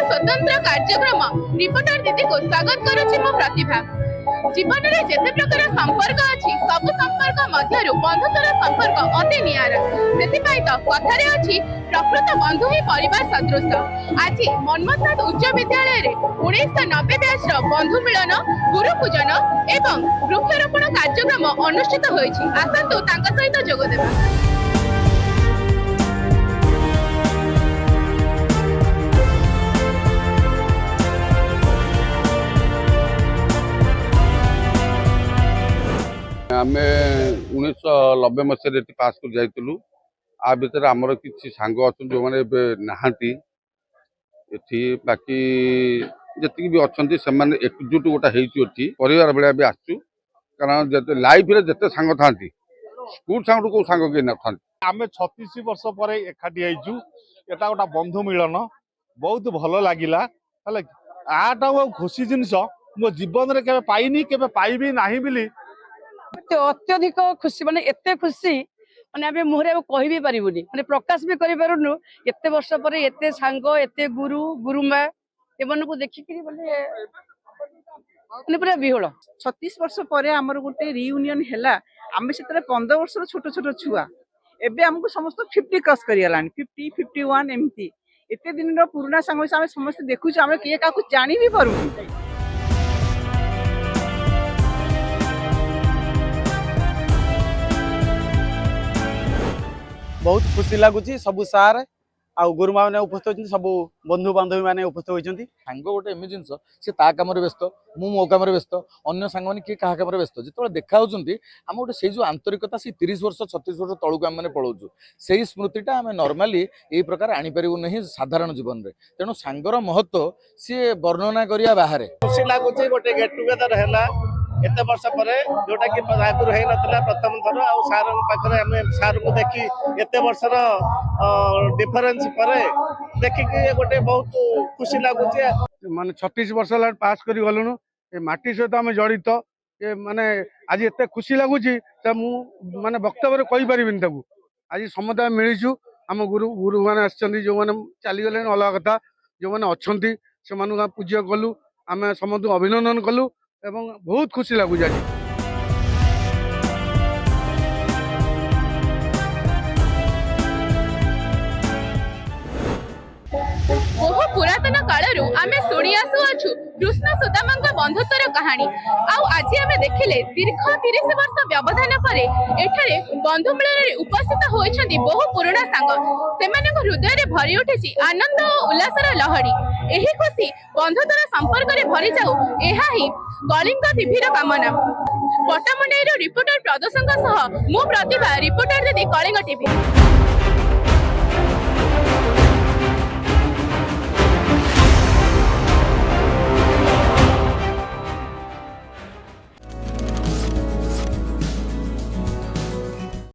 स्वतंत्र कार्यक्रम रिपोर्टर दीदी को स्वागत करुछि मो प्रतिभा। जीवन में जिते प्रकार संपर्क अच्छी सब संपर्क मध्य बंधुत्वर संपर्क अति निआरा से तो कथार अच्छी प्रकृत बंधु ही परिवार सदृश। आज मन्मथनाथ उच्च विद्यालय 1990 बैच बंधु मिलन गुरु पूजन एवं वृक्षारोपण कार्यक्रम अनुष्ठित होइछि। आसतु तांका सहित जोग देबा। आम 1990 मसीह पास कर जाइलु। आ भितर आमर किसी सांग अच्छा जो मैंने नहांती एठी बाकी जी भी अच्छा से एकजुट गोटा होती परिवार भाया भी आसचु। कारण लाइफ रे जिते सांग था स्कूल सांग को सांग किए न था। आम 36 वर्ष पर एकाठी आईचु। एटा गोटा बंधु मिलन बहुत भल लगिला। आटा खुशी जिनस मो जीवन में केवे पाइनी केवे पाइबी नाही बिली अत्यधिक खुशी माने एते खुशी माने आबे मुहरे कहि भी परिबुनी माने प्रकाश भी करि पारुनु। एते वर्ष पर एते सांग एते गुरु गुरुमा एमन को देखि कि माने पूरा बिहोळ। 36 वर्ष पर हमर गोटे रियूनियन हैला। आमे सेतरे 15 वर्ष छोट छोट छुआ एबे हमको समस्त 50 क्रॉस करियलानी 50 51 एमती एते दिन रो पुराना सांग आमे समस्त देखु छ। आमे किए काकू जानि भी पारुनी। बहुत खुशी लगुच। सब सार आ गुरुमा मैंने उपस्थित होती सब बंधु बांधवी मैंने उपस्थित होती। सांग गोटे एम जिन सी ता कम व्यस्त मु मो कम व्यस्त अन्य सांग मैंने किए क्या कम व्यस्त जो देखा आम गोटे से जो आंतरिकता से 30 वर्ष 36 वर्ष तौक आम पलाऊँ से स्मृतिटा आम नर्माली यही प्रकार आनीपारू नहीं साधारण जीवन में। तेणु सांगर महत्व सी वर्णना करिया बाहर खुशी लगुच। गोटे गेट टुगेदर है एत वर्ष पर जोटा कि आगुरी हो ना प्रथम थर आ सार पाखे आम सार को देखी एत वर्षर डिफरेन्स पर देखिकी गोटे बहुत खुशी लगुच। माने 36 वर्ष पास कर गलुनु माटी सहित आम जड़ित ये माने आज एत खुशी लगुच माने वक्तव्य कही पारिबिनी ताकू। आज समुदाय मिलचु आम गुरु गुरु मैंने जो मैंने चलीगले अलग कथा जो मैंने अच्छा से पूज्य कलु आम समस्त अभिनंदन कलु एवं बहुत खुशी लगुच। आज बहु पुरातन कालरू आमे शुणी आसु अछु कृष्ण सुदामांग बंधुत्वर कहानी। आज आमे देखिले दीर्घ 30 वर्ष व्यवधान पर एठारे बंधु मिलन उपस्थित होइछन्ती बहु पुराना सांग। सेमानक हृदय रे भरी उठिछि आनंद और उल्लासर लहड़ी। एही खुशी बंधुत्वर संपर्क रे भरी जाऊ एहा ही कलिंग टीवी रो कामना। पटामुंडई रो रिपोर्टर प्रदर्शनक सह मु प्रतिभा रिपोर्टर दीदी कलिंग टीवी।